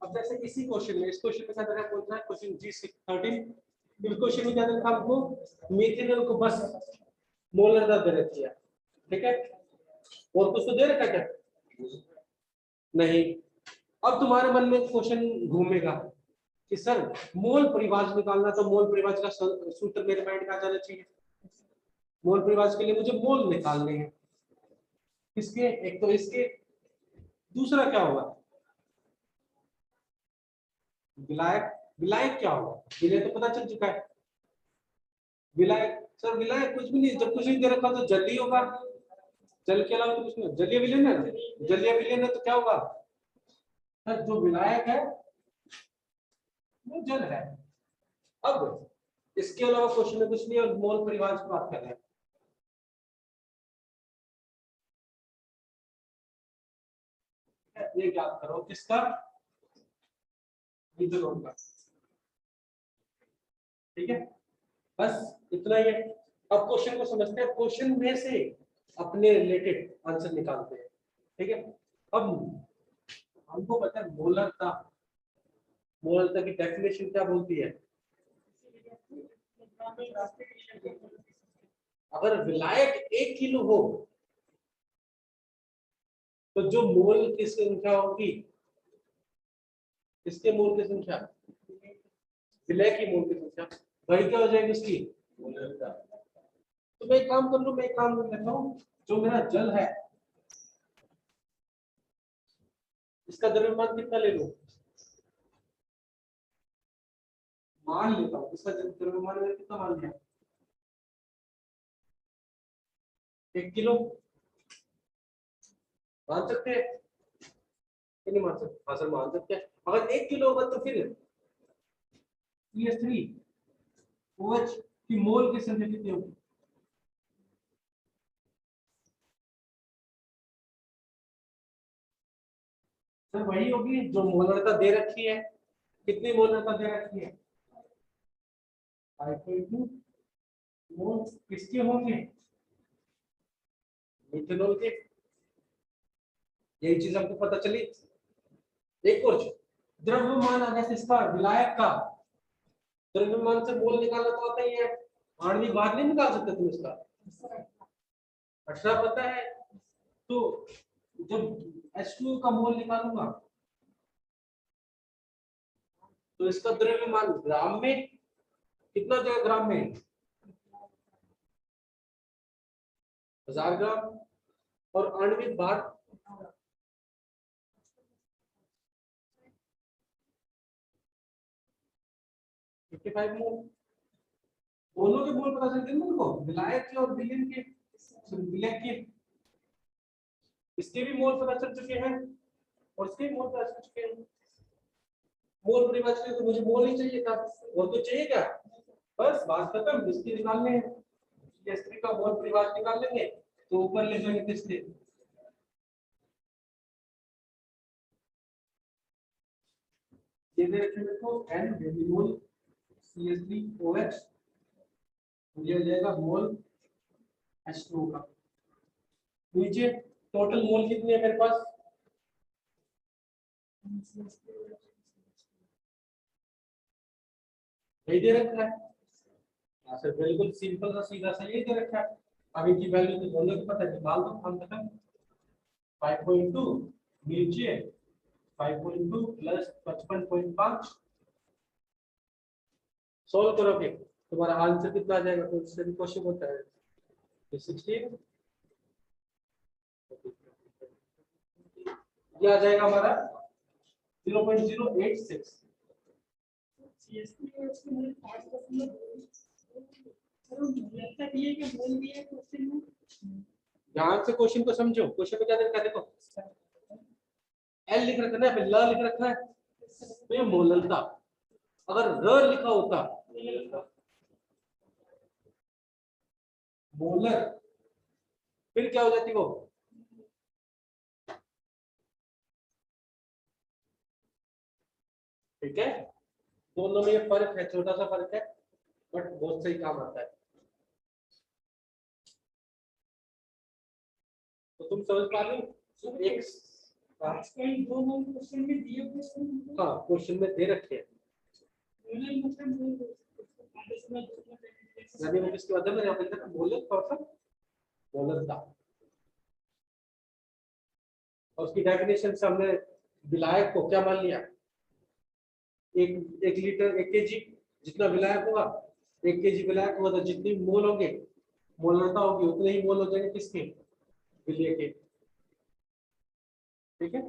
अब जैसे इसी क्वेश्चन में, इस क्वेश्चन में क्या दे रखा है, क्वेश्चन G13, इस क्वेश्चन में क्या दे रखा है हमको, मीथेनॉल को बस मोलर दर दे रखी है, ठीक है, और कुछ तो दे रखा है क्या, नहीं। अब तुम्हारे मन में क्वेश्चन घूमेगा कि सर मोल परिभाष निकालना, तो मोल परिभाष का सूत्र मेरे माइंड में आ जाना चाहिए। मोल परिभाष के लिए मुझे मोल निकालने हैं, किसके, एक तो इसके, दूसरा क्या होगा, विलायक। विलायक क्या होगा, विलय तो पता चल चुका है। विलायक, सर विलायक कुछ भी नहीं, जब कुछ नहीं दे रखा तो जल ही होगा, जल के अलावा तो कुछ नहीं। जलीय विलयन है, जलीय विलयन है तो क्या होगा, सर जो विलायक है वो जल है। अब इसके अलावा क्वेश्चन में कुछ नहीं है, मोल परिभाष की बात कर रहे हैं। ये याद करो किसका, इथेनॉल का, ठीक है, बस इतना ही है। अब क्वेश्चन को समझते हैं, क्वेश्चन में से अपने रिलेटेड आंसर निकालते हैं, ठीक है। अब हमको पता है मोलरता, मोलरता की डेफिनेशन क्या बोलती है, अगर विलायक 1 किलो हो तो जो मोल की संख्या होगी, इसके मोल की संख्या, विलय की मोल की संख्या, वही क्या हो जाएगी उसकी मोलरता। तो मैं एक काम कर लूं, मैं एक काम कर लेता हूं, जो मेरा जल है इसका द्रव्यमान कितना ले लूं, मान लेता हूं इसका द्रव्यमान मैंने कितना मान लिया, 1 किलो। मान सकते हैं कि नहीं मान सकते, हाँ सर मान सकते हैं। अगर 1 किलो होगा तो फिर CH3OH की मोल की संख्या कितनी होगी, सर वही होगी जो मोलरता दे रखी है। कितनी मोलरता दे रखी है, 5.2 मोल किसके होंगे, इथेनॉल के। यही चीज हमको पता चली। एक और द्रव्यमान आ गया इसका, विलायक का द्रव्यमान से मोल निकालना तो आता ही है, आणविक भार नहीं निकाल सकते तुम इसका, 18 पता है। तो जब H2O का मोल निकालूंगा तो इसका द्रव्यमान ग्राम में कितना जाएगा, ग्राम में 1000 ग्राम, और आणविक भार 55 मोल। दोनों के मोल पता चलते हैं उनको, विलायक के और विलयन के, विलयक के, इसके भी मोल पता चल चुके हैं और इसके भी मोल पता चल चुके हैं। मोल परिभाषा के लिए तो मुझे मोल ही चाहिए था, और तो चाहिए क्या, बस बात खत्म। इसके निकालने हैं, S3 का मोल परिभाषा निकाल लेंगे तो ऊपर ले जाएंगे किसके, ये दे रखे मेरे को N डेसिमोल CH3OH, ये जाएगा मोल H2O का। नीचे टोटल मोल कितनी है मेरे पास, यही दे रखा है। हाँ सर बिल्कुल सिंपल सा सीधा सा यही दे रखा है। अब इनकी वैल्यू तो दोनों की पता है, निकाल दो हम तक। 5.2 नीचे 5.2 प्लस 55.5, सोल्व करोगे तुम्हारा आंसर कितना आ जाएगा, तो इससे भी क्वेश्चन होता है 16, ये आ जाएगा हमारा 0.086। ध्यान से क्वेश्चन को समझो, क्वेश्चन में क्या लिखा है देखो, एल लिख रखा है ना, ल लिख रखा है तो ये मोलरता, अगर र लिखा होता मोलर, फिर क्या हो जाती वो, ठीक है। दोनों में ये फर्क है, छोटा सा फर्क है, बट बहुत सही काम आता है। तो तुम समझ पा रहे हो, एक कहीं दो क्वेश्चन में दिए हुए, हाँ क्वेश्चन में दे रखे हैं, यानी वो किसके बाद में यहाँ पे था मोलर थोड़ा सा मोलर था, और उसकी डेफिनेशन से हमने विलायक को क्या मान लिया, एक लीटर 1 kg जितना विलायक होगा, 1 kg विलायक होगा तो जितनी मोल होंगे, मोलरता होगी उतने ही मोल हो जाएंगे किसके, विलय के। ठीक है,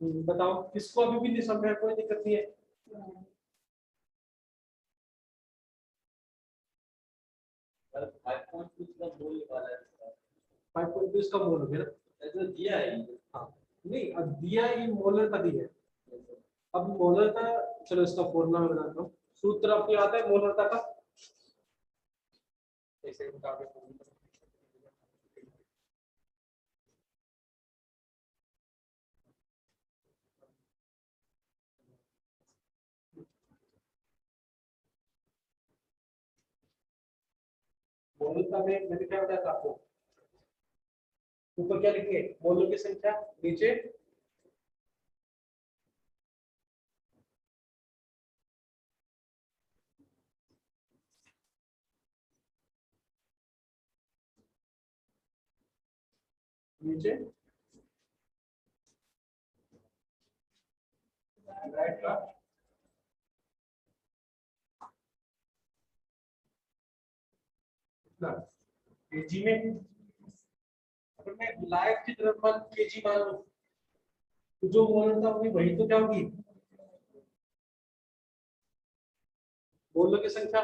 बताओ किसको अभी भी नहीं समझ, कोई दिक्कत नहीं है। 5.2 इसका मोल हो गया ना, ऐसा दिया है। हाँ नहीं, अब दिया ये मोलर का दिया है, अब मोलर का, चलो इसका फॉर्मूला मैं बनाता हूँ, सूत्र आपको आता है मोलरता का, ऐसे बता दें। मोलरता में मैंने क्या बताया था आपको, ऊपर क्या लिखेंगे, मोलों की संख्या, नीचे नीचे राइट का, केजी में, अगर मैं विलायक की तरफ मान केजी मान लूं, तो जो मोलरता होगी वही तो क्या होगी, मोलों की संख्या,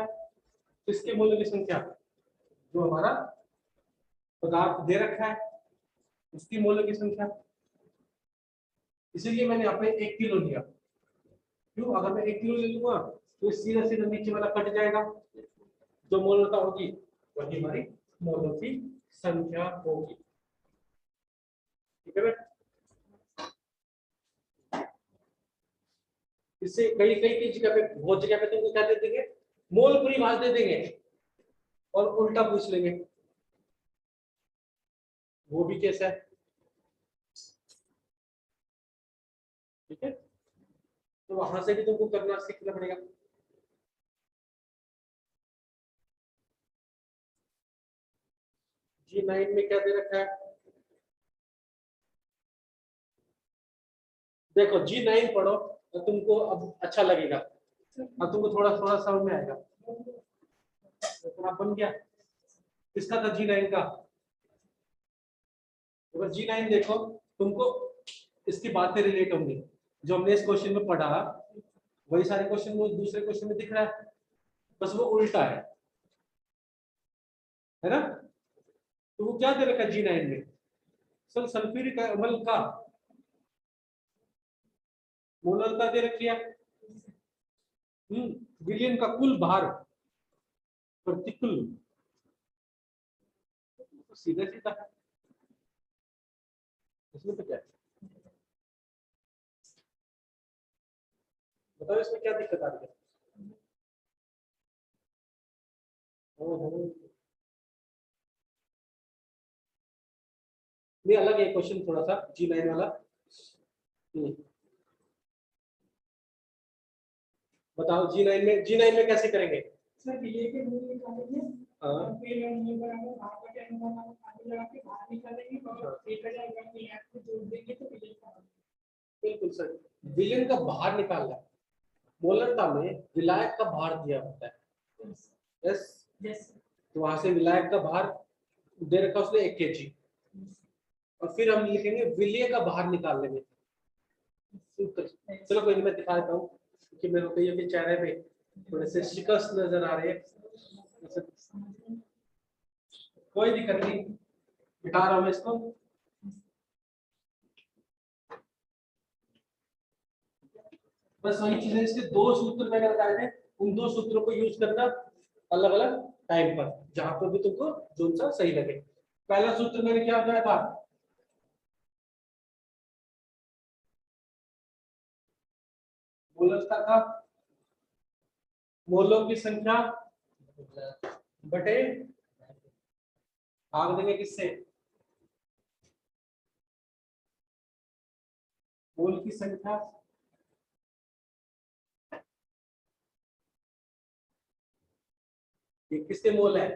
किसके मोलों की संख्या, जो हमारा पदार्थ दे रखा है उसकी मोलों की संख्या, इसीलिए मैंने यहाँ पे 1 किलो लिया, क्यों, अगर मैं 1 किलो ले लूंगा तो सीधा सीधा नीचे वाला कट जाएगा, जो मोलरता होगी वही हमारी मोलों की संख्या होगी। ठीक है, इससे कई कई की जगह पे, बहुत जगह पे तुमको क्या दे देंगे, मोल पूरी बात दे देंगे और उल्टा पूछ लेंगे, वो भी कैसा है। ठीक है, तो वहां से भी तुमको करना सीखना पड़ेगा। G9 में क्या दे रखा है, देखो G9 पढ़ो तो तुमको अब अच्छा लगेगा, अब तुमको थोड़ा थोड़ा समझ में आएगा, तो बन गया, किसका था G9 का, अगर G9 देखो तुमको इसकी बातें रिलेट होंगी, जो हमने इस क्वेश्चन में पढ़ा वही सारे क्वेश्चन वो दूसरे क्वेश्चन में दिख रहा है, बस वो उल्टा है ना, तो वो क्या दे रखा है G9 में, सल्फ्यूरिक अम्ल का मोलरता दे रखी है, विलियन का कुल भार प्रतिकूल, तो सीधा सीधा इसमें तो क्या है, बताओ इसमें क्या दिक्कत आ रही है। ओहो, नहीं अलग है क्वेश्चन थोड़ा सा G9 वाला। हम्म, बताओ G9 में कैसे करेंगे, सर ये के मूल निकालेंगे, हां फिर हम ये बराबर भाग का क्या अनुमान आगे लगा के बाहर निकालेंगे और 1000 ग्राम में ऐड को जोड़ देंगे तो विलयन का, बिल्कुल सर, विलयन का बाहर निकालना है, मोलरता में विलायक का भार दिया होता है, यस यस, तो वहां से विलायक का भार दे रखा उसने 1 kg, और फिर हम लिखेंगे विलय का बाहर निकाल लेंगे, चलो कोई नहीं, मैं दिखा देता हूँ क्योंकि मेरे को ये भी चेहरे पे थोड़े से शिकस्त नजर आ रहे हैं, कोई दिक्कत नहीं, मिटा रहा हूँ मैं इसको। बस वही चीजें, इसके दो सूत्र मैंने बताए थे, उन दो सूत्रों को यूज करना अलग अलग टाइम पर, जहां पर भी तुमको जो सा सही लगे। पहला सूत्र मैंने क्या बताया था, मोलस्ता का मोलों की संख्या बटे भाग देंगे किससे, मोल की संख्या ये किसके मोल है?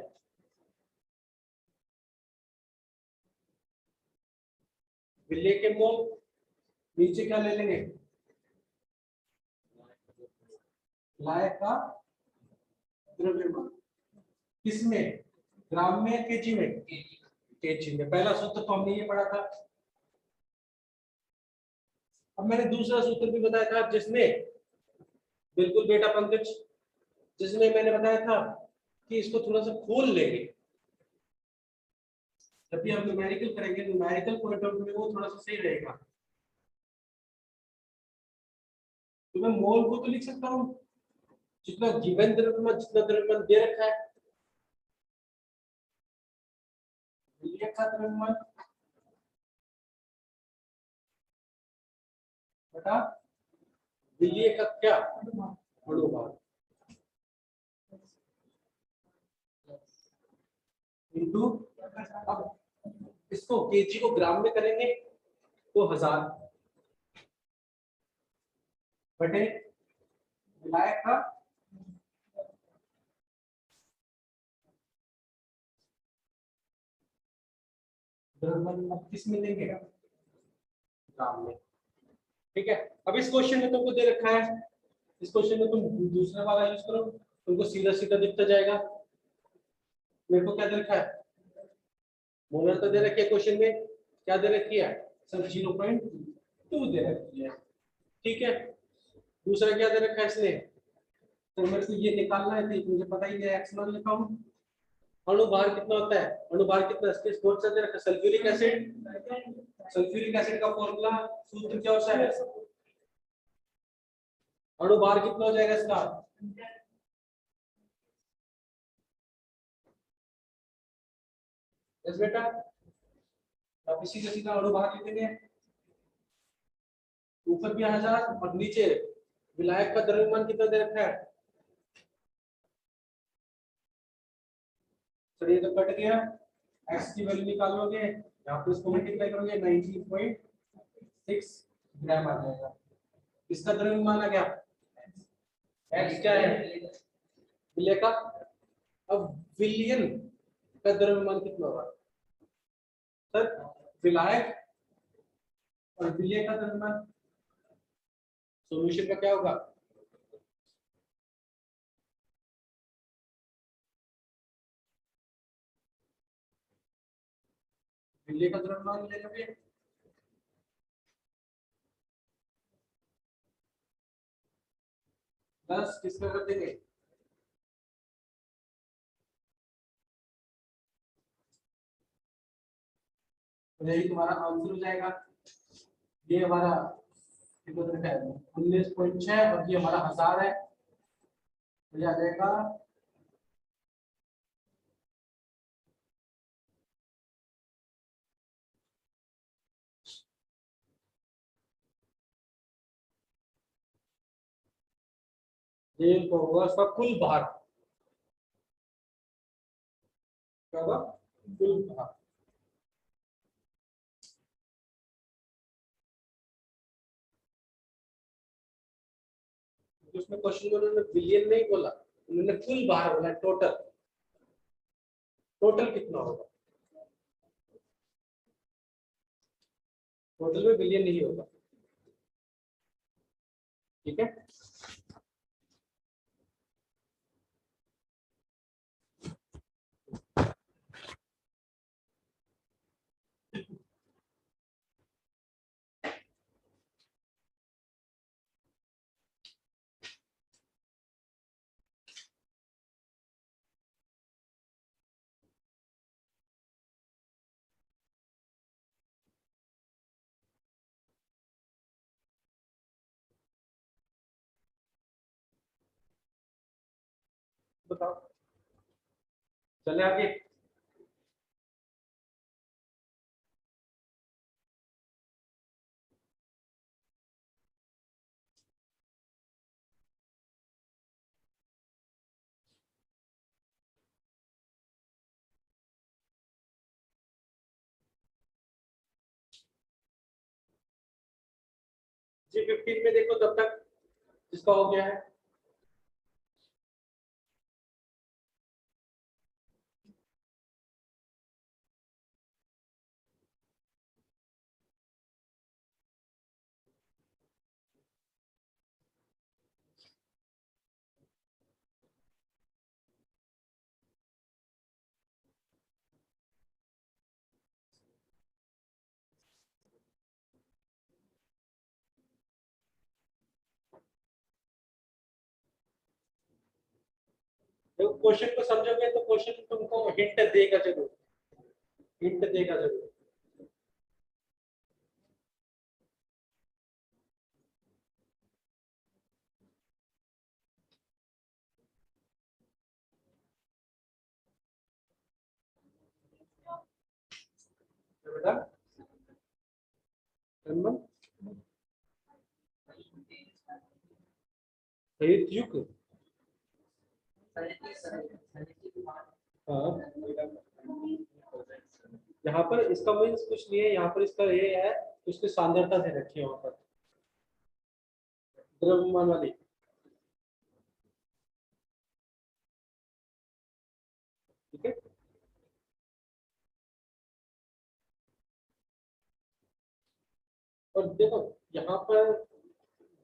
विलेय के मोल। नीचे क्या ले लेंगे? लायक का द्रव्यमान। किसमें? ग्राम में, केजी में? केजी में। पहला सूत्र तो हमने ये पढ़ा था। अब मैंने दूसरा सूत्र भी बताया था, जिसमें बिल्कुल बेटा पंकज, जिसमें मैंने बताया था कि इसको थोड़ा सा खोल लेंगे। जब भी हम न्यूमेरिकल करेंगे, न्यूमेरिकल पॉइंट ऑफ व्यू में वो थोड़ा सा सही रहेगा। तो मैं मोल को तो लिख सकता हूँ, जितना गिवन द्रव्यमान, जितना द्रव्यमान दे रखा है, विलेय का द्रव्यमान बटा विलेय का क्या? अणुभार इंटू। अब इसको केजी को ग्राम में करेंगे तो 1000 बटे विलायक का द्रव्यमान। अब किस में देंगे? ग्राम में। ठीक है। अब इस क्वेश्चन में तुमको दे रखा है, इस क्वेश्चन में तुम दूसरा वाला यूज करो, तुमको सीधा सीधा दिखता जाएगा। मेरे को क्या दे रखा है? मोलर तो दे रखी है क्वेश्चन में, क्या दे रखी है सर? 0.2 दे रखी है। ठीक है। दूसरा क्या दे रखा है इसने? तो मेरे को ये निकालना है, तो मुझे पता ही नहीं है, एक्स मान लिखा हूं। अणुभार कितना होता है? अणुभार कितना? स्टेज कौन सा दे रखा है? Sulphuric acid. सल्फ्यूरिक एसिड का फॉर्मूला सूत्र क्या होता है? अणुभार कितना हो जाएगा इसका? यस बेटा, आप इसी का सीधा अणुभार लिखेंगे। ऊपर भी 1000 और नीचे विलायक का द्रव्यमान कितना दे रखा है? सर ये तो कट गया, x की वैल्यू निकाल लोगे, यहाँ पे इसको मल्टीप्लाई करोगे 19.6 ग्राम आ जाएगा। इसका द्रव्यमान आ गया, x क्या है? विलेय का। अब विलियन का द्रव्यमान कितना होगा सर? विलायक और विलेय का द्रव्यमान, सॉल्यूशन का क्या होगा? विलेय का द्रव्यमान ले लोगे, प्लस किसका कर देंगे? तो यही तुम्हारा आंसर हो जाएगा। ये हमारा 19.6 और ये हमारा 1000 है, तो ये आ जाएगा ये होगा उसका कुल भार। क्या होगा? कुल भार। तो उसमें क्वेश्चन में उन्होंने बिलियन नहीं बोला, उन्होंने कुल भार बोला। टोटल, टोटल कितना होगा? टोटल में बिलियन नहीं होगा। ठीक है। बताओ, चले आगे। 2015 में देखो तब तक इसका हो गया है। तो क्वेश्चन को समझोगे तो क्वेश्चन तुमको हिंट देगा जरूर, हिंट देगा जरूर। बेटा युग, हाँ यहाँ पर इसका मीन्स कुछ नहीं है, यहाँ पर इसका ये है उसकी सांद्रता दे रखी है वहां पर द्रव्यमान वाली। ठीक है, और देखो यहाँ पर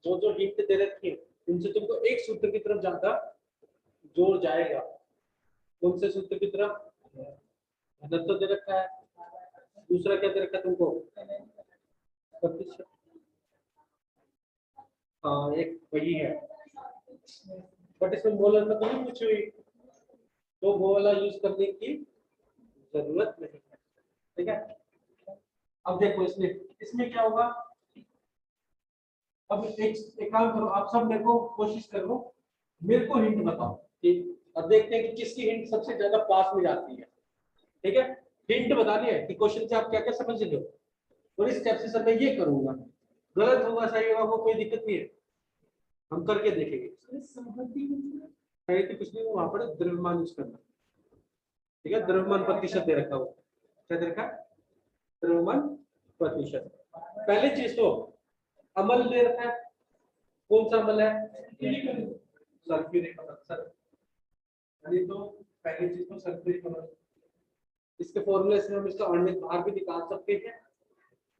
जो जो हिंट दे रखी है उनसे तुमको एक सूत्र की तरफ ज्यादा जोर जाएगा। कौन से सूत्र की तरफ? घनत्व दे रखा है, दूसरा क्या दे रखा है तुमको? प्रतिशत, हाँ एक वही है, बट इसमें मोलर में तो नहीं पूछी हुई, तो वो वाला यूज करने की जरूरत नहीं है। ठीक है, अब देखो इसमें इसमें क्या होगा। अब एक काम करो, आप सब मेरे को कोशिश करो, मेरे को हिंट बताओ कि अब देखते हैं कि किसकी हिंट सबसे ज्यादा पास में जाती है। ठीक है, हिंट बतानी है कि क्वेश्चन से आप क्या क्या समझ रहे हो, और इस स्टेप से सर मैं ये करूंगा, गलत होगा सही होगा वो कोई दिक्कत नहीं है, हम करके देखेंगे। तो कुछ नहीं, वहां पर द्रव्यमान यूज करना। ठीक है, द्रव्यमान प्रतिशत दे रखा हो, क्या दे रखा? द्रव्यमान प्रतिशत। पहली चीज तो अम्ल दे रखा है, कौन सा अम्ल है? सल्फ्यूरिक अम्ल सर, यानी तो पहली चीज तो सल्फ्यूरिक अम्ल। इसके फॉर्मूले से हम इसका आणविक भार भी निकाल सकते हैं,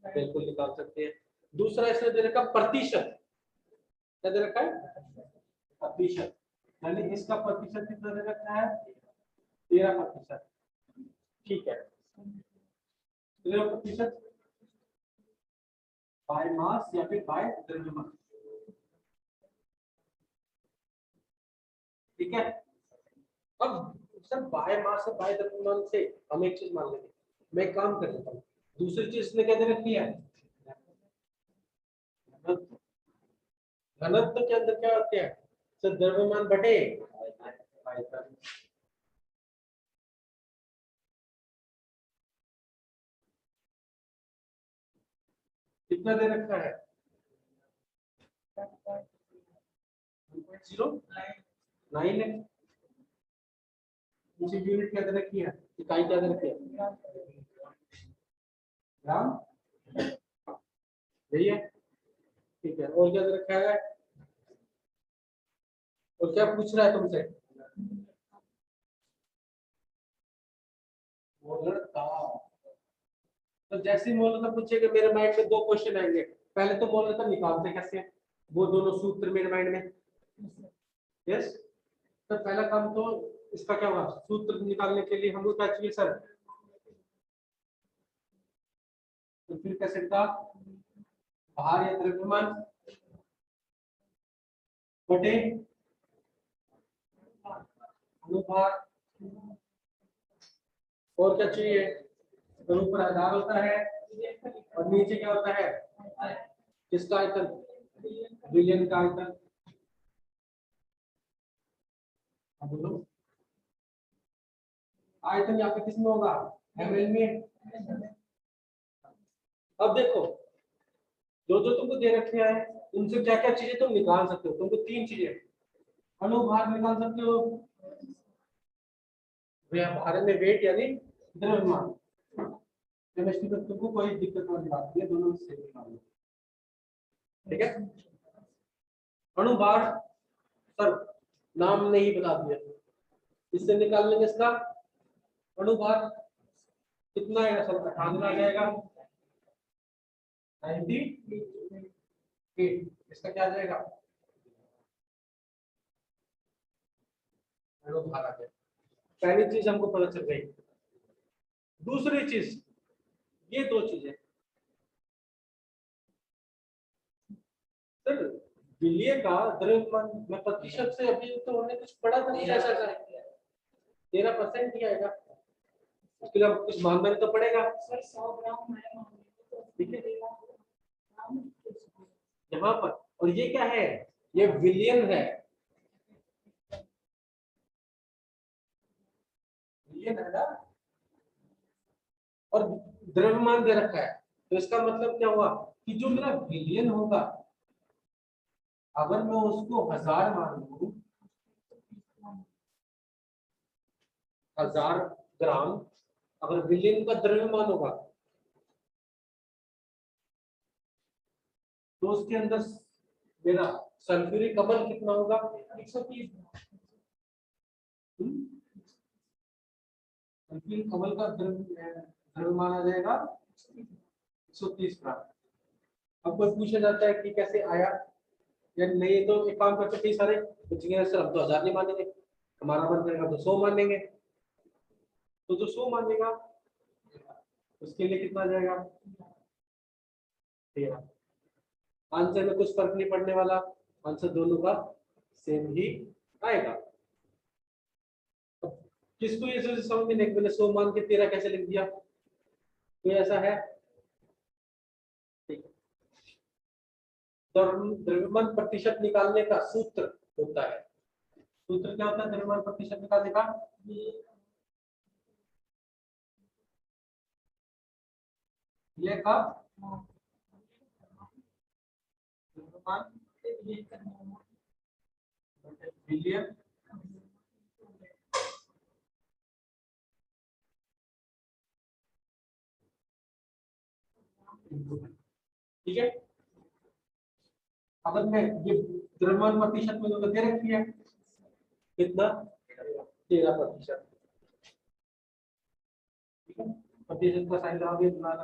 बिल्कुल निकाल सकते हैं। दूसरा इसने दे रखा प्रतिशत, क्या दे रखा है? प्रतिशत, यानी इसका प्रतिशत कितना दे रखा है? 13%। ठीक है, 13% बाय मास या फिर बाय द्रव्यमान। ठीक है, अब सर बाय मास और बाय द्रव्यमान से हम एक चीज मान लेंगे, मैं एक काम कर लेता हूँ। दूसरी चीज इसने क्या दे रखी है? घनत्व। घनत्व के अंदर क्या होते हैं सर? द्रव्यमान बटे आयतन। कितना दे रखा है? 1.09 है। इसी यूनिट क्या दे रखी है? इकाई क्या दे रखी है? ग्राम, यही है। ठीक है, और क्या दे रखा है? और क्या पूछ रहा है तुमसे? मोलर का। तो जैसे ही मोलर का पूछेगा मेरे माइंड में दो क्वेश्चन आएंगे। पहले तो मोलर का निकालते कैसे हैं? वो दोनों सूत्र मेरे माइंड में। यस, तो पहला काम तो इसका क्या होगा? सूत्र निकालने के लिए हमको क्या चाहिए सर? तो फिर कैसे का भार या द्रव्यमान बटे अनुभार, और क्या चाहिए? तो ऊपर आधार होता है और नीचे क्या होता है? किसका आयतन? विलयन का आयतन। अब बोलो, आयतन यहाँ पे किसमें होगा? ml में। अब देखो, जो जो तुमको दे रखे हैं उनसे क्या क्या चीजें तुम निकाल सकते हो। तुमको तीन चीजें, अनुभार निकाल सकते हो, भार में वेट यानी द्रव्यमान। केमिस्ट्री में तुमको कोई दिक्कत वाली बात नहीं है, दोनों से निकालो। ठीक है। अणुभार सर नाम नहीं बता दिया, इससे निकाल लेंगे इसका अणुभार कितना आएगा सर, 98 आ जाएगा, 98, इसका क्या आ जाएगा अणुभार आ जाएगा। पहली चीज हमको पता चल गई। दूसरी चीज, ये दो चीजें सर, विलय का द्रव्यमान में प्रतिशत से अभी तो हमने कुछ पढ़ा था, 13% ही आएगा, उसके लिए कुछ मानदंड तो पड़ेगा सर 100 ग्राम है, ठीक है यहाँ पर। और ये क्या है, ये विलियन है, विलियन है ना, और द्रव्यमान दे रखा है, तो इसका मतलब क्या हुआ कि जो मेरा विलियन होगा, अगर मैं उसको 1000 मान लूं, 1000 ग्राम अगर विलियन का द्रव्यमान होगा, तो उसके अंदर मेरा सल्फ्यूरिक अम्ल कितना होगा, 130। सल्फ्यूरिक अम्ल का द्रव्यमान आ जाएगा 130 ग्राम। अब कोई पूछा जाता है कि कैसे आया या नहीं, तो एक काम करते हैं, सारे सर हम तो 1000 नहीं मानेंगे, हमारा मन करेगा तो 100 मानेंगे, तो जो 100 मानेगा उसके लिए कितना आ जाएगा 13। आंसर में कुछ फर्क नहीं पड़ने वाला, आंसर दोनों का सेम ही आएगा। किसको ये समझ में नहीं, मैंने 100 मान के 13 कैसे लिख दिया, कोई ऐसा है? ठीक है, द्रव्यमान प्रतिशत निकालने का सूत्र होता है, सूत्र क्या होता है द्रव्यमान प्रतिशत निकालने का, ये का द्रव्यमान विलियन ठीक है। अगर मैं ये द्रव्यमान प्रतिशत में तो दे रखी है कितना 13%, ठीक है, प्रतिशत का साइन लगाओगे बनाना,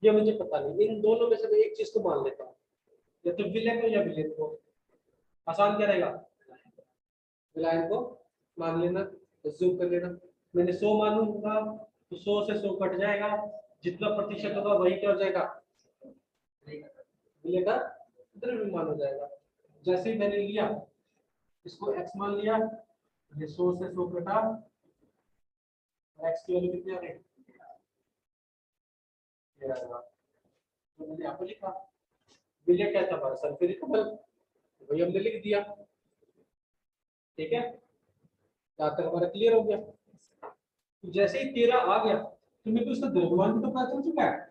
ये मुझे पता नहीं, इन दोनों में से मैं एक चीज को मान लेता हूँ, या तो विलय को या विलयन को, आसान क्या रहेगा, विलयन को मान लेना, अज्यूम कर लेना। मैंने 100 मानूंगा तो 100 से 100 कट जाएगा, जितना प्रतिशत होगा वही क्या हो जाएगा विलय का द्रव्यमान हो जाएगा। जैसे ही मैंने लिया इसको x मान लिया, ये 100 से 100 कटा, x की वैल्यू कितनी आ गई, तो मैंने यहाँ पर लिखा विलय क्या था हमारा सल्फ्यूरिक अम्ल, वही हमने लिख दिया, ठीक है, यहाँ तक हमारा क्लियर हो गया। तो जैसे ही 13 आ गया तो मेरे को उसका द्रव्यमान भी तो पता चल चुका है,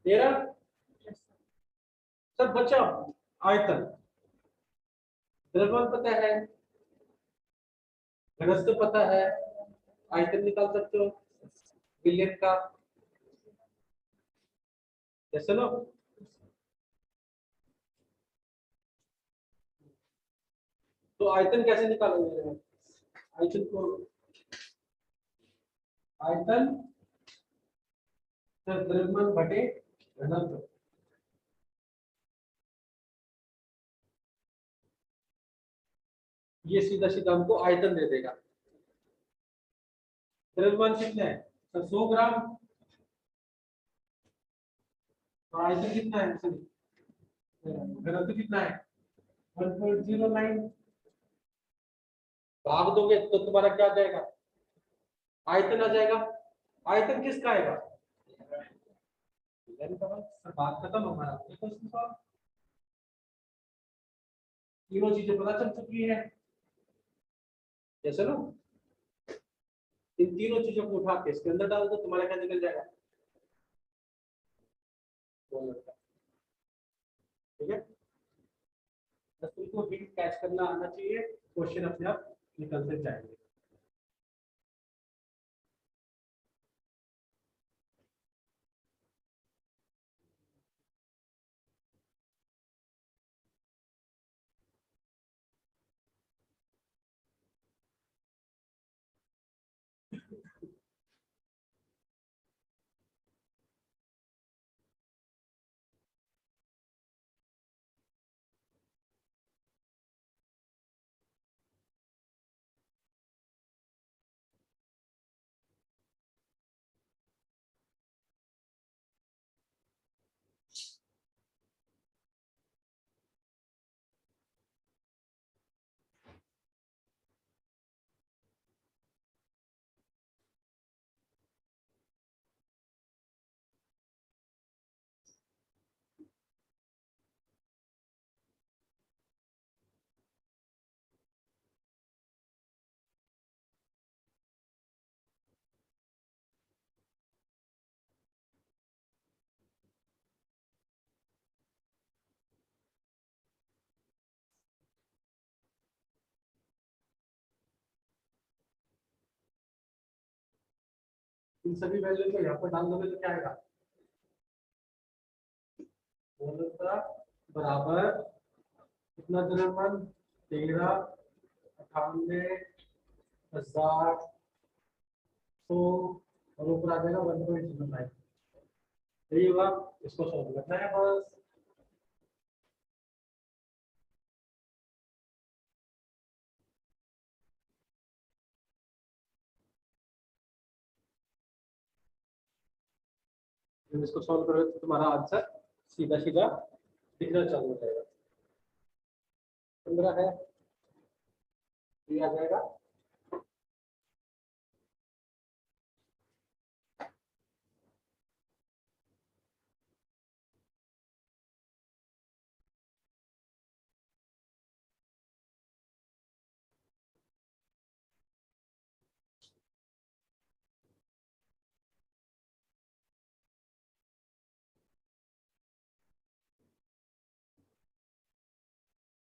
13 सब बचा आयतन, द्रव्यमान पता है, घनत्व पता है, आयतन निकाल सकते हो विलियन का, जैसे लो तो आयतन कैसे निकालोगे, आयतन को आयतन द्रव्यमान बटे घनत्व, ये सीधा सीधा हमको आयतन दे देगा। द्रव्यमान कितना है तो 100 ग्राम, और आयतन कितना है, घनत्व कितना है 1.09, भाग दोगे तो तुम्हारा क्या आ जाएगा आयतन आ जाएगा। आयतन किसका आएगा, बात खत्म हमारा, तीनों चीजें पता चल चुकी है, जैसे ना इन तीनों चीजों को उठा के इसके अंदर डाल दो, तुम्हारा क्या निकल जाएगा, ठीक है, बस तुमको हिंट कैच करना आना चाहिए, क्वेश्चन अपने आप निकलते जाएंगे। इन सभी वैल्यू को यहाँ पर डाल दोगे तो क्या आएगा, मोलरता बराबर कितना द्रव्यमान, 1398,100 और ऊपर आ जाएगा 1.09। यही होगा, इसको सॉल्व करना है बस। जब इसको सॉल्व करोगे तो तुम्हारा आंसर सीधा सीधा दिखना चालू हो जाएगा। 15 है, ये आ जाएगा।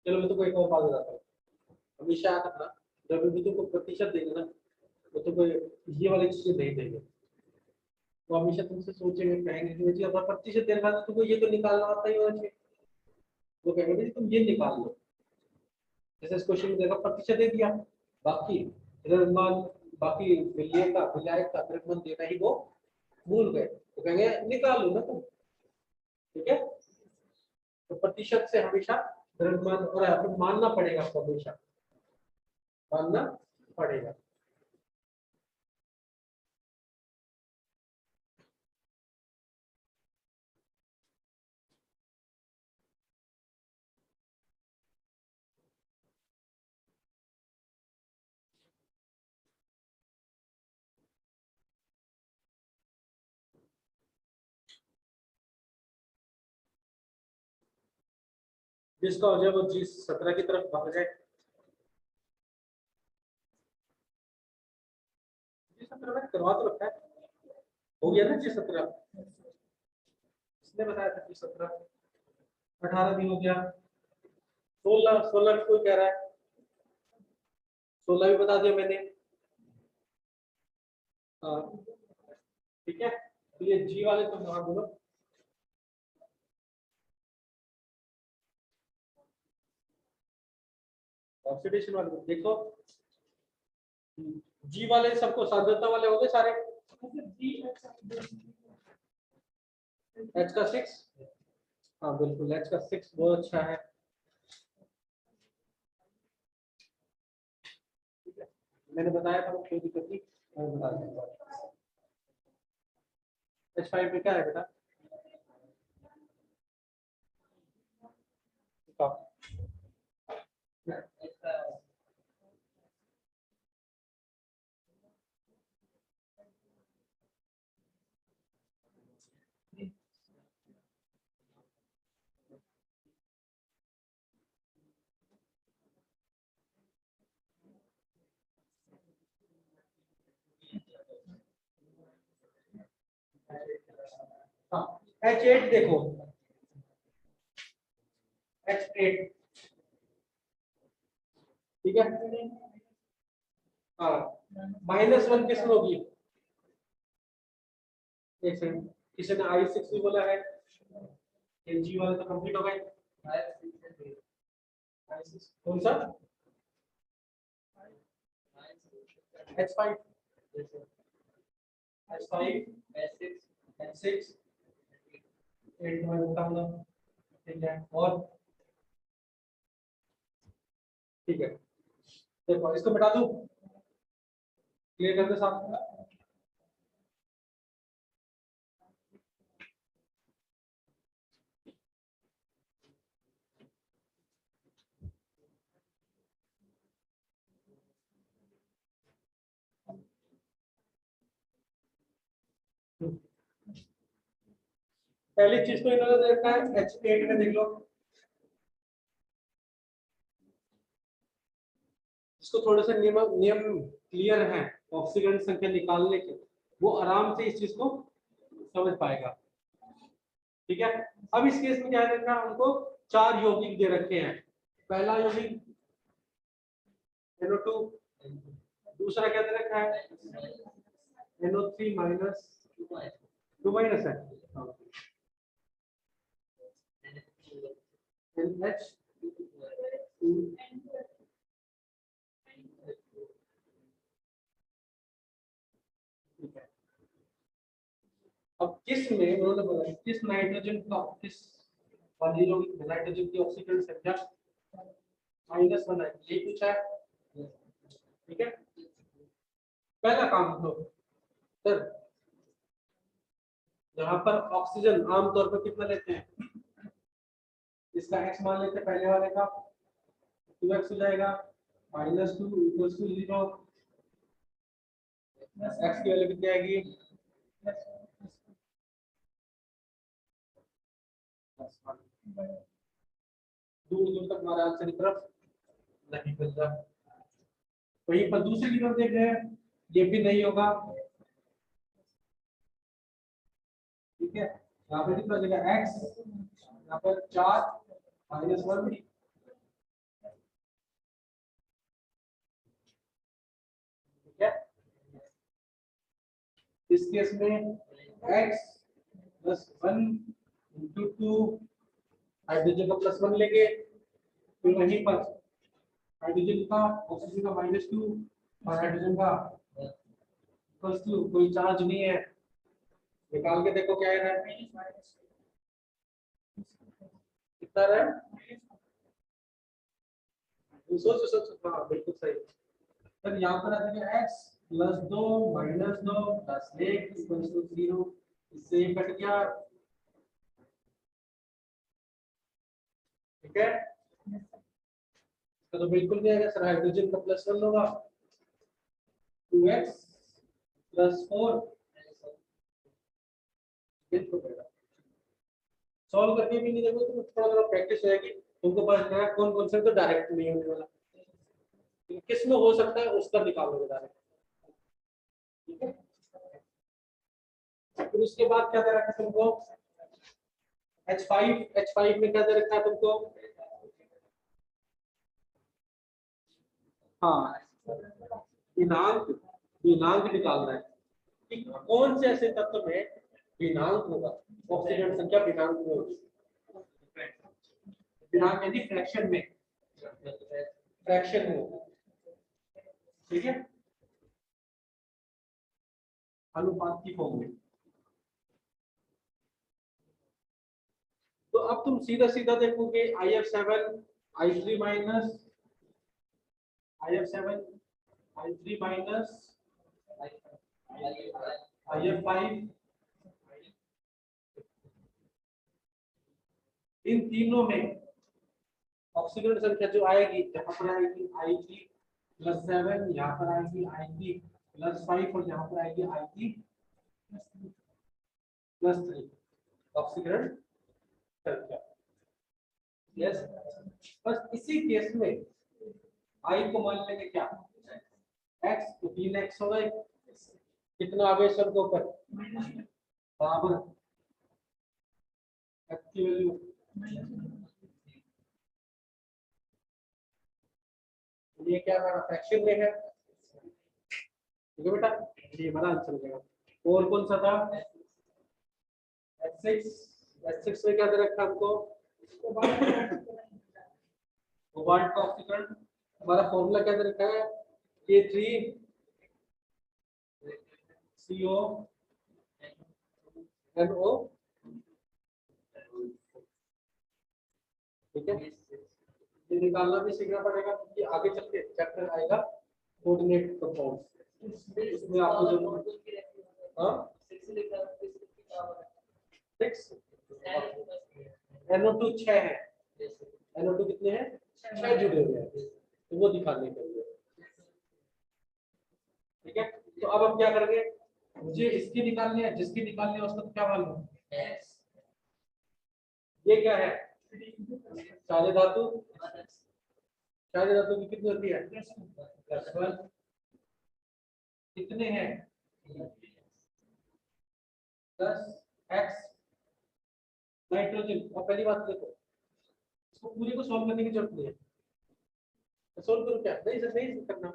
चलो मैं तुमको एक और बात बताता हूँ। हमेशा याद रखना, जब भी तुमको प्रतिशत देंगे ना, तो तुमको ये वाली चीजें नहीं देंगे। तो हमेशा तुमसे सोचेंगे, कहेंगे कि मुझे अगर प्रतिशत दे रहा है तो तुमको ये तो निकालना आता ही होना चाहिए। वो कहेंगे कि तुम ये निकाल लो। जैसे इस क्वेश्चन में देखा प्रतिशत दे दिया, बाकी द्रव्यमान, बाकी विलय का विलायक का द्रव्यमान देना ही वो भूल गए, तो कहेंगे निकाल लो ना तुम। ठीक है, तो प्रतिशत से हमेशा द्रव्यमान और यहाँ पे मानना पड़ेगा, आपको हमेशा मानना पड़ेगा। जिसका हो जाए वो G17 की तरफ भाग जाए। G17 में करवा तो रखा है, हो गया ना G17, इसने बताया था G17, 18 दिन हो गया। 16 भी कोई कह रहा है, 16 भी बता दिया मैंने। हाँ ठीक है, तो ये G वाले तो हाँ बोलो। ऑक्सीडेशन वाले देखो, G वाले सबको सांद्रता वाले हो गए सारे। H का 6, हाँ बिल्कुल H का 6 बहुत अच्छा है। मैंने बताया था, कोई दिक्कत नहीं, मैं बता दूंगा। H5 में क्या है बेटा, हाँ H8 देखो, H8 ठीक है, हाँ -1 किसमें होगी, एक सेकंड, किसी ने I6 भी बोला है, G वाले तो कंप्लीट हो गए। कौन सा H5, H5, H6, 8 में बताऊंगा। ठीक है, और ठीक है, देखो इसको मिटा दूं, क्लियर कर दे साथ। पहली चीज तो इन्होंने देखा है H8 में, देख लो इसको थोड़े से नियम नियम क्लियर है ऑक्सीजन संख्या निकालने के, वो आराम से इस चीज को समझ पाएगा। ठीक है, अब इस केस में क्या देखना, हमको 4 यौगिक दे रखे हैं। पहला यौगिक NO2, दूसरा क्या दे रखा है NO3 माइनस 2 माइनस है NH अब किस में उन्होंने बोला किस नाइट्रोजन का किस वाली जो नाइट्रोजन की ऑक्सीजन संख्या -1 है ये पूछा है ठीक है पहला काम तो सर यहाँ पर ऑक्सीजन आमतौर पर कितना लेते हैं इसका x मान लेते हैं पहले वाले का 2x हो जाएगा -2 इक्वल्स टू 0 x की वैल्यू कितनी आएगी दूर दूर तक हमारा आंसर की तरफ नहीं मिल रहा वहीं पर दूसरी की तरफ देख रहे हैं ये भी नहीं होगा ठीक है यहाँ पे कितना देगा x यहाँ पर 4 -1 ठीक है इस केस में x +1 × 2 हाइड्रोजन का +1 लेंगे फिर वहीं पर हाइड्रोजन का ऑक्सीजन का -2 और हाइड्रोजन का +2 कोई चार्ज नहीं है निकाल के देखो क्या है कितना रहा सोचो सोचो हाँ बिल्कुल सही फिर यहाँ पर आ जाएगा x +2 -2 +1 = 0 इससे ये कट गया ठीक है तो बिल्कुल नहीं आएगा सर हाइड्रोजन का +1 होगा 2x +4 सॉल्व करके भी नहीं देखो तो थोड़ा थोड़ा प्रैक्टिस होगी तुमको पता चलेगा कौन कौन से तो डायरेक्ट नहीं होने वाला किस में हो सकता है उसका निकालोगे डायरेक्ट ठीक है फिर उसके बाद क्या दे रखा है तुमको H5 में क्या दे रखा है तुमको हाँ दिनांक दिनांक निकालना है कि कौन से ऐसे तत्व में दिनांक होगा ऑक्सीजन संख्या दिनांक में होगी दिनांक यानी फ्रैक्शन में ठीक है अनुपात की फॉर्म में तो अब तुम सीधा सीधा देखोगे IF7 I3 minus IF7 I3 minus IF5 इन तीनों में ऑक्सीजन संख्या जो आएगी यहाँ पर आएगी I3 +7 यहाँ पर आएगी I3 +5 और यहाँ पर आएगी I3 +3 ऑक्सीजन संख्या यस बस इसी केस में I को मान लेंगे क्या x तो 3x होगा कितना आवेश के ऊपर बराबर x की वैल्यू ये क्या हमारा फ्रैक्शन में है ठीक है बेटा ये हमारा आंसर हो जाएगा और कौन सा था H6 में क्या दे रखा हमको कोबाल्ट का ऑक्सीकरण हमारा फॉर्मूला क्या दे रखा है K3CO ठीक है ये निकालना भी सीखना पड़ेगा क्योंकि आगे चल के चैप्टर आएगा कोऑर्डिनेट कंपाउंड्स इसमें आपको जो हां 6 NO2 6 है NO2 कितने हैं 6 जुड़े हुए हैं तो वो दिखाने के लिए ठीक है तो अब हम क्या करेंगे मुझे इसकी निकालनी है जिसकी निकालनी है उसका तो क्या मालूम ये क्या है क्षारीय धातु की कितनी होती है +1 कितने हैं 10x नाइट्रोजन और पहली बात देखो इसको पूरी को सॉल्व करने की जरूरत नहीं है तो सॉल्व करो क्या नहीं सर नहीं करना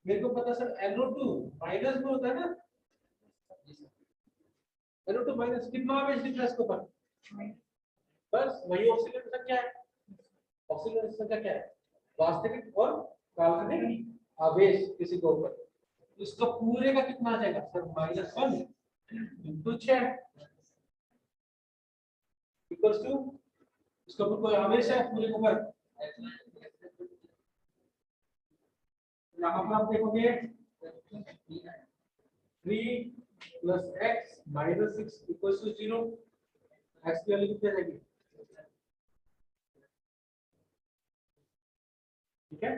मेरे को पता सर NO2 माइनस में होता है ना NO2 माइनस कितना आवेश दिख रहा है इसके ऊपर? बस वही ऑक्सीजन संख्या है। ऑक्सीजन संख्या क्या है? वास्तविक और काल्पनिक आवेश किसी के ऊपर। इसका पूरे का कितना आ जाएगा सर? -1 इंटू 6 इक्वल्स टू, इसका ऊपर कोई आवेश है पूरे के ऊपर? यहाँ पर आप देखोगे 3 plus x minus 6 equals to 0। x की वैल्यू कितनी आ जाएगी? ठीक है,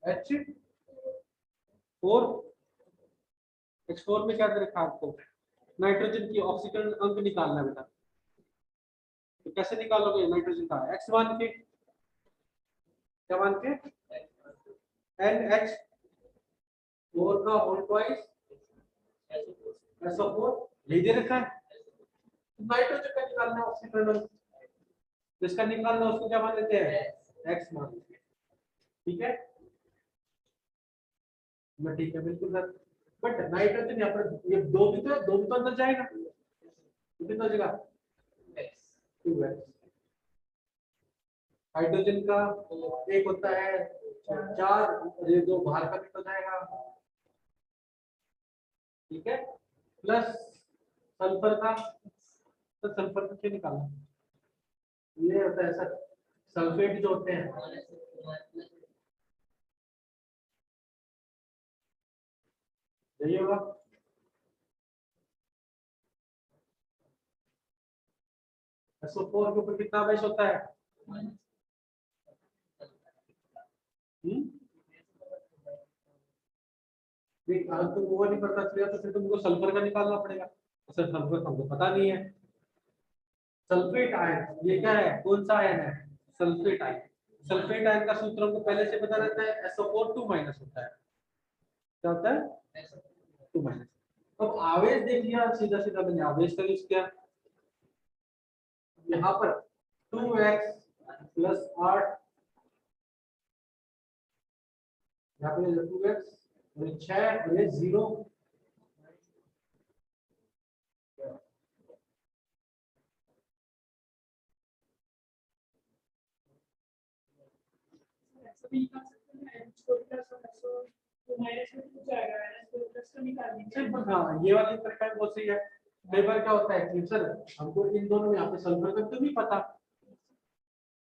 H4 H4 में क्या दे रखा है आपको? नाइट्रोजन की ऑक्सीजन अंक निकालना है बेटा। तो कैसे निकालोगे नाइट्रोजन का? x मान के, क्या मान के? NH4 का होल ट्वाइस SO4 यही दे रखा है। नाइट्रोजन का निकालना है ऑक्सीजन अंक, जिसका निकालना उसको क्या मान लेते हैं? x मान लेते हैं। ठीक है, मैं ठीक है बिल्कुल सर। बट नाइट्रोजन यहाँ पर ये दो भी तो अंदर जाएगा, तो कितना जगह? 2x। हाइड्रोजन का एक होता है 4, ये दो बाहर का भी तो जाएगा। ठीक है, प्लस सल्फर का, तो सल्फर का क्या निकालना? ये होता है सर सल्फेट जो होते हैं, यही होगा। SO4 के ऊपर कितना आवेश होता है? अगर तुमको वो नहीं पता चलेगा तो फिर तुमको सल्फर का निकालना पड़ेगा। सर सल्फर हमको पता नहीं है। सल्फेट आयन, ये क्या है? कौन सा आयन है? Sulphate ion. सल्फेट आयन का सूत्र हमको पहले से पता रहता है, SO4 2 माइनस होता है। क्या होता है? 2 माइनस। अब आवेश देख लिया, सीधा सीधा मैंने आवेश का यूज किया। यहाँ पर 2x प्लस 8, यहाँ पे 2x और 6 और 0। सिर्फ हाँ, ये वाली प्रकार बहुत सही है। कई बार क्या होता है कि सर हमको इन दोनों में, यहाँ पे सल्फर का तो नहीं पता,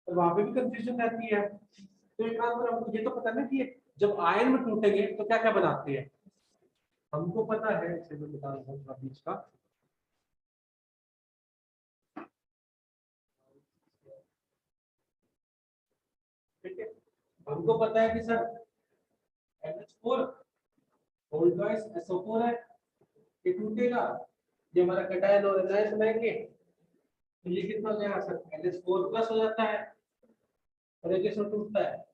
और वहां पे भी कंफ्यूजन रहती है। तो एक काम करो, हमको ये तो पता ना कि जब आयन में टूटेंगे तो क्या क्या बनाते हैं, हमको पता है। इसे मैं बता रहा हूँ बीच का। ठीक है, हमको पता है कि sir NH4 whole twice SO4 है, ये टूटेगा, ये हमारा कटायन और एनायन बनाएंगे, तो ये कितना हो जाएगा सर? NH4 प्लस हो जाता है, और ये किसमें टूटता है?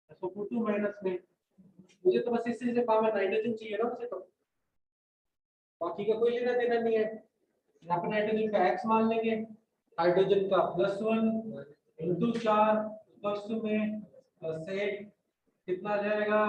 SO4 2 माइनस में। मुझे तो बस इससे काम है, नाइट्रोजन चाहिए ना मुझे, तो बाकी का कोई लेना देना नहीं है। यहाँ पर नाइट्रोजन का x मान लेंगे, हाइड्रोजन का +1 इंटू 4 में +8 कितना आ जाएगा?